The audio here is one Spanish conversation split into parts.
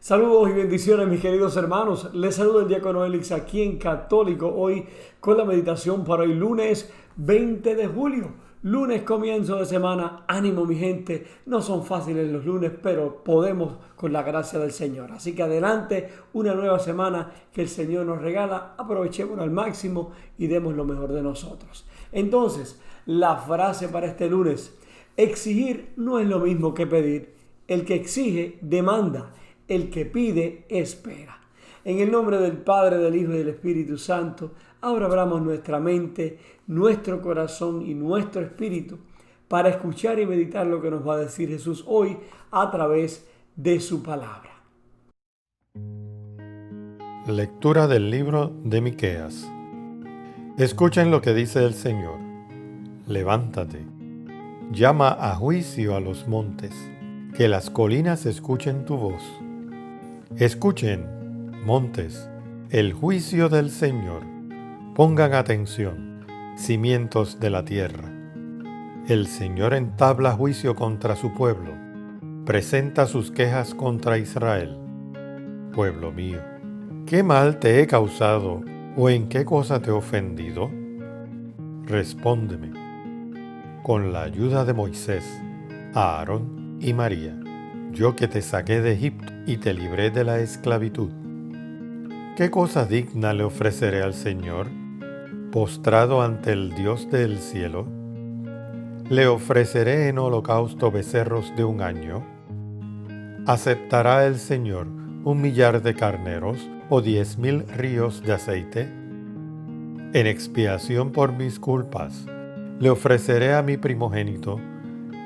Saludos y bendiciones, mis queridos hermanos. Les saludo el diácono Elix aquí en Católico, hoy con la meditación para hoy lunes 20 de julio. Lunes, comienzo de semana. Ánimo, mi gente. No son fáciles los lunes, pero podemos con la gracia del Señor. Así que adelante, una nueva semana que el Señor nos regala. Aprovechémoslo al máximo y demos lo mejor de nosotros. Entonces, la frase para este lunes: exigir no es lo mismo que pedir. El que exige, demanda. El que pide, espera. En el nombre del Padre, del Hijo y del Espíritu Santo, ahora abramos nuestra mente, nuestro corazón y nuestro espíritu para escuchar y meditar lo que nos va a decir Jesús hoy a través de su palabra. Lectura del libro de Miqueas. Escuchen lo que dice el Señor. Levántate, llama a juicio a los montes, que las colinas escuchen tu voz. Escuchen, montes, el juicio del Señor. Pongan atención, cimientos de la tierra. El Señor entabla juicio contra su pueblo, presenta sus quejas contra Israel. Pueblo mío, ¿qué mal te he causado o en qué cosa te he ofendido? Respóndeme. Con la ayuda de Moisés, Aarón y María, yo que te saqué de Egipto y te libré de la esclavitud. ¿Qué cosa digna le ofreceré al Señor, postrado ante el Dios del cielo? ¿Le ofreceré en holocausto becerros de un año? ¿Aceptará el Señor 1,000,000 de carneros o 10,000 ríos de aceite? En expiación por mis culpas, le ofreceré a mi primogénito,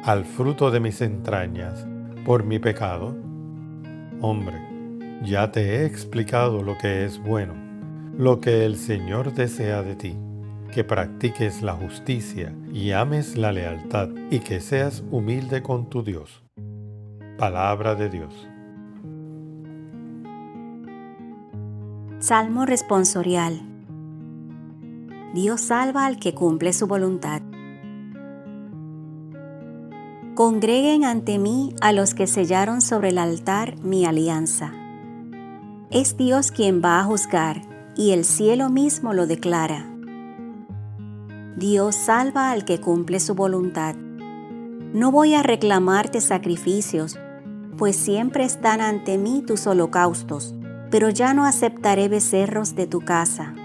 al fruto de mis entrañas, por mi pecado. Hombre, ya te he explicado lo que es bueno, lo que el Señor desea de ti, que practiques la justicia y ames la lealtad y que seas humilde con tu Dios. Palabra de Dios. Salmo responsorial. Dios salva al que cumple su voluntad. Congreguen ante mí a los que sellaron sobre el altar mi alianza. Es Dios quien va a juzgar, y el cielo mismo lo declara. Dios salva al que cumple su voluntad. No voy a reclamarte sacrificios, pues siempre están ante mí tus holocaustos, pero ya no aceptaré becerros de tu casa,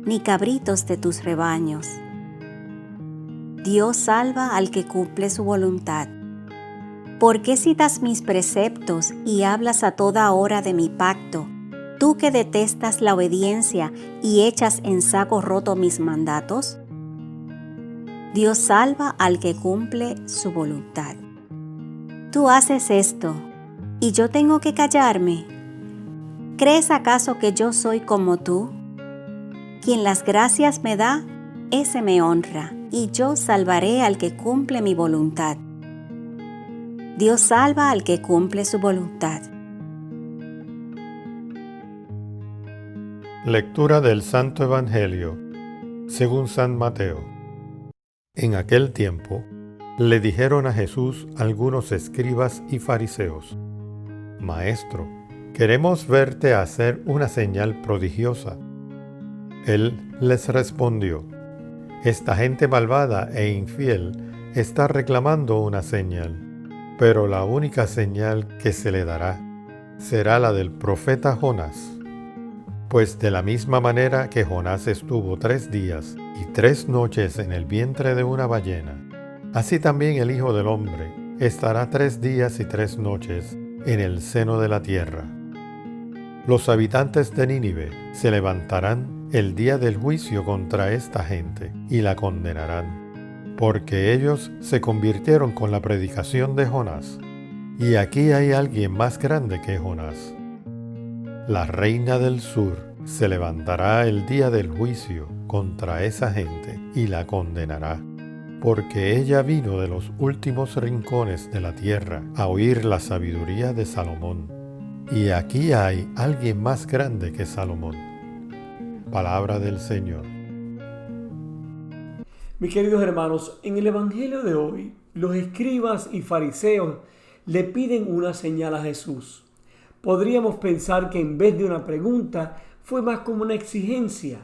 ni cabritos de tus rebaños. Dios salva al que cumple su voluntad. ¿Por qué citas mis preceptos y hablas a toda hora de mi pacto, tú que detestas la obediencia y echas en saco roto mis mandatos? Dios salva al que cumple su voluntad. Tú haces esto, ¿y yo tengo que callarme? ¿Crees acaso que yo soy como tú? Quien las gracias me da, ese me honra, y yo salvaré al que cumple mi voluntad. Dios salva al que cumple su voluntad. Lectura del Santo Evangelio según San Mateo. En aquel tiempo le dijeron a Jesús algunos escribas y fariseos: Maestro, queremos verte hacer una señal prodigiosa. Él les respondió: Esta gente malvada e infiel está reclamando una señal, pero la única señal que se le dará será la del profeta Jonás. Pues de la misma manera que Jonás estuvo 3 días y 3 noches en el vientre de una ballena, así también el Hijo del Hombre estará 3 días y 3 noches en el seno de la tierra. Los habitantes de Nínive se levantarán el día del juicio contra esta gente y la condenarán, porque ellos se convirtieron con la predicación de Jonás. Y aquí hay alguien más grande que Jonás. La reina del sur se levantará el día del juicio contra esa gente y la condenará, porque ella vino de los últimos rincones de la tierra a oír la sabiduría de Salomón. Y aquí hay alguien más grande que Salomón. Palabra del Señor. Mis queridos hermanos, en el Evangelio de hoy, los escribas y fariseos le piden una señal a Jesús. podríamos pensar que en vez de una pregunta fue más como una exigencia,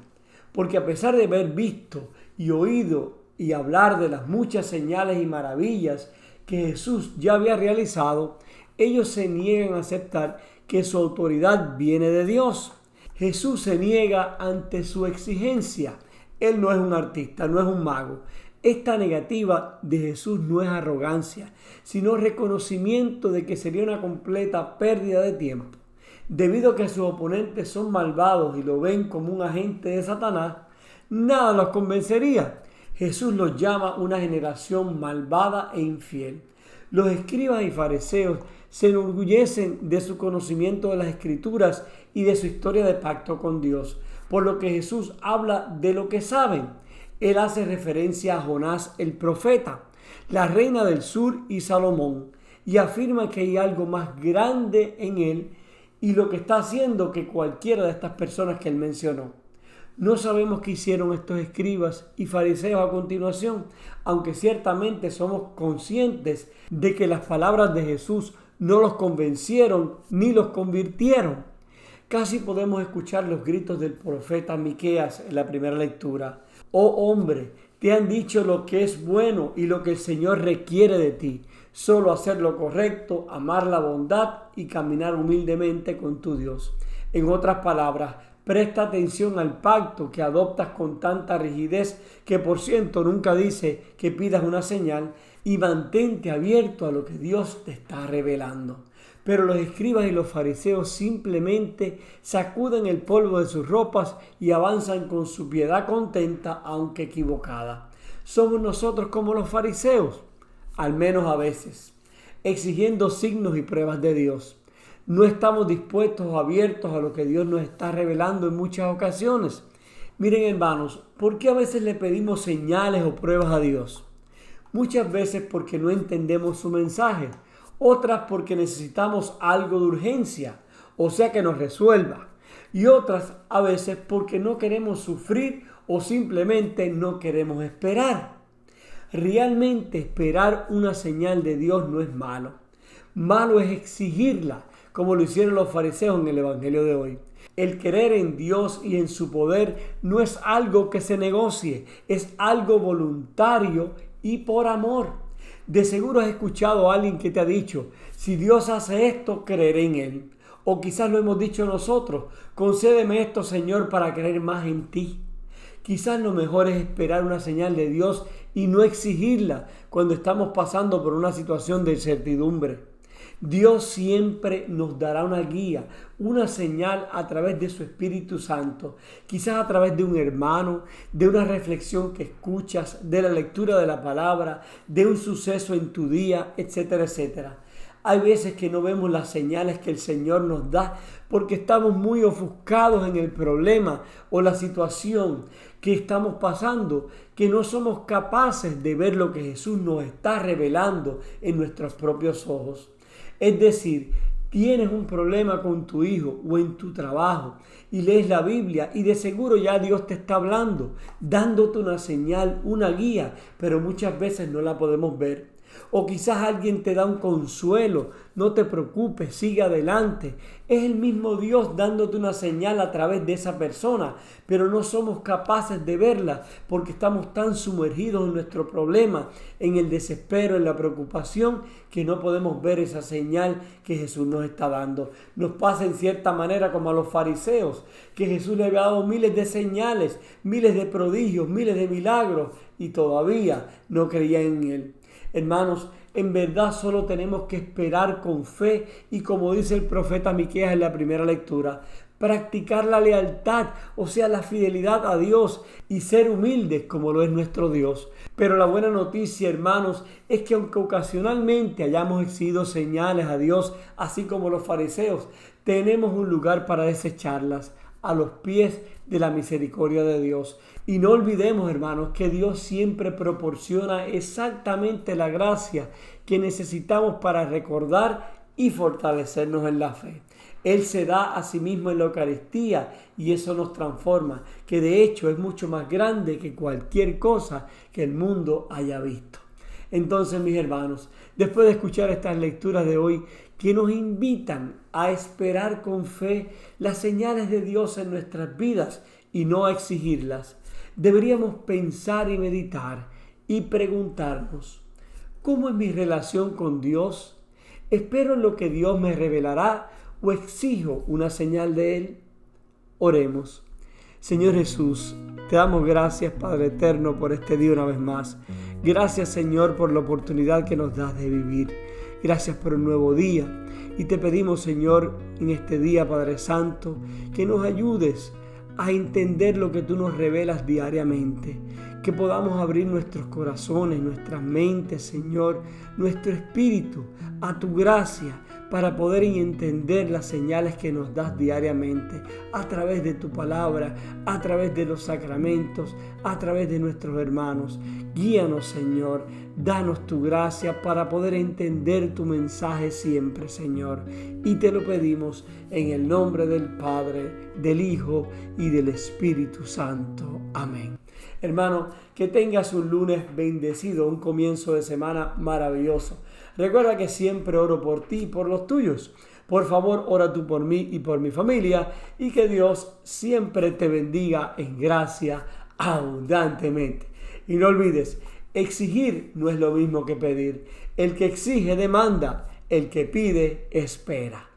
porque a pesar de haber visto y oído y hablar de las muchas señales y maravillas que Jesús ya había realizado, ellos se niegan a aceptar que su autoridad viene de Dios. Jesús se niega ante su exigencia. Él no es un artista, no es un mago. Esta negativa de Jesús no es arrogancia, sino reconocimiento de que sería una completa pérdida de tiempo. Debido a que sus oponentes son malvados y lo ven como un agente de Satanás, nada los convencería. Jesús los llama una generación malvada e infiel. Los escribas y fariseos se enorgullecen de su conocimiento de las Escrituras y de su historia de pacto con Dios, por lo que Jesús habla de lo que saben. Él hace referencia a Jonás el profeta, la reina del sur y Salomón, y afirma que hay algo más grande en él y lo que está haciendo que cualquiera de estas personas que él mencionó. No sabemos qué hicieron estos escribas y fariseos a continuación, aunque ciertamente somos conscientes de que las palabras de Jesús no los convencieron ni los convirtieron. Casi podemos escuchar los gritos del profeta Miqueas en la primera lectura. Oh hombre, te han dicho lo que es bueno y lo que el Señor requiere de ti. Solo hacer lo correcto, amar la bondad y caminar humildemente con tu Dios. En otras palabras, presta atención al pacto que adoptas con tanta rigidez que por cierto nunca dice que pidas una señal, y mantente abierto a lo que Dios te está revelando. Pero los escribas y los fariseos simplemente sacuden el polvo de sus ropas y avanzan con su piedad contenta, aunque equivocada. ¿Somos nosotros como los fariseos? Al menos a veces, exigiendo signos y pruebas de Dios. No estamos dispuestos o abiertos a lo que Dios nos está revelando en muchas ocasiones. Miren, hermanos, ¿por qué a veces le pedimos señales o pruebas a Dios? Muchas veces porque no entendemos su mensaje, otras porque necesitamos algo de urgencia, o sea que nos resuelva, y otras a veces porque no queremos sufrir o simplemente no queremos esperar. Realmente esperar una señal de Dios no es malo. Malo es exigirla, como lo hicieron los fariseos en el Evangelio de hoy. El creer en Dios y en su poder no es algo que se negocie, es algo voluntario y por amor. De seguro has escuchado a alguien que te ha dicho, si Dios hace esto, creeré en Él. O quizás lo hemos dicho nosotros, concédeme esto, Señor, para creer más en ti. Quizás lo mejor es esperar una señal de Dios y no exigirla cuando estamos pasando por una situación de incertidumbre. Dios siempre nos dará una guía, una señal a través de su Espíritu Santo, quizás a través de un hermano, de una reflexión que escuchas, de la lectura de la palabra, de un suceso en tu día, etcétera, etcétera. Hay veces que no vemos las señales que el Señor nos da porque estamos muy ofuscados en el problema o la situación que estamos pasando, que no somos capaces de ver lo que Jesús nos está revelando en nuestros propios ojos. Es decir, tienes un problema con tu hijo o en tu trabajo y lees la Biblia y de seguro ya Dios te está hablando, dándote una señal, una guía, pero muchas veces no la podemos ver. O quizás alguien te da un consuelo, no te preocupes, sigue adelante. Es el mismo Dios dándote una señal a través de esa persona, pero no somos capaces de verla porque estamos tan sumergidos en nuestro problema, en el desespero, en la preocupación, que no podemos ver esa señal que Jesús nos está dando. Nos pasa en cierta manera como a los fariseos, que Jesús le había dado miles de señales, miles de prodigios, miles de milagros y todavía no creían en Él. Hermanos, en verdad solo tenemos que esperar con fe y como dice el profeta Miqueas en la primera lectura, practicar la lealtad, o sea, la fidelidad a Dios y ser humildes como lo es nuestro Dios. Pero la buena noticia, hermanos, es que aunque ocasionalmente hayamos exigido señales a Dios, así como los fariseos, tenemos un lugar para desecharlas a los pies de la misericordia de Dios. Y no olvidemos, hermanos, que Dios siempre proporciona exactamente la gracia que necesitamos para recordar y fortalecernos en la fe. Él se da a sí mismo en la Eucaristía y eso nos transforma, que de hecho es mucho más grande que cualquier cosa que el mundo haya visto. Entonces, mis hermanos, después de escuchar estas lecturas de hoy que nos invitan a esperar con fe las señales de Dios en nuestras vidas y no a exigirlas, deberíamos pensar y meditar y preguntarnos: ¿cómo es mi relación con Dios? ¿Espero en lo que Dios me revelará o exijo una señal de Él? Oremos. Señor Jesús, te damos gracias, Padre eterno, por este día una vez más. Gracias, Señor, por la oportunidad que nos das de vivir. Gracias por un nuevo día. Y te pedimos, Señor, en este día, Padre Santo, que nos ayudes a entender lo que tú nos revelas diariamente. Que podamos abrir nuestros corazones, nuestras mentes, Señor, nuestro espíritu a tu gracia, para poder entender las señales que nos das diariamente a través de tu palabra, a través de los sacramentos, a través de nuestros hermanos. Guíanos, Señor, danos tu gracia para poder entender tu mensaje siempre, Señor. Y te lo pedimos en el nombre del Padre, del Hijo y del Espíritu Santo. Amén. Hermano, que tengas un lunes bendecido, un comienzo de semana maravilloso. Recuerda que siempre oro por ti y por los tuyos. Por favor, ora tú por mí y por mi familia, y que Dios siempre te bendiga en gracia abundantemente. Y no olvides, exigir no es lo mismo que pedir. El que exige demanda, el que pide espera.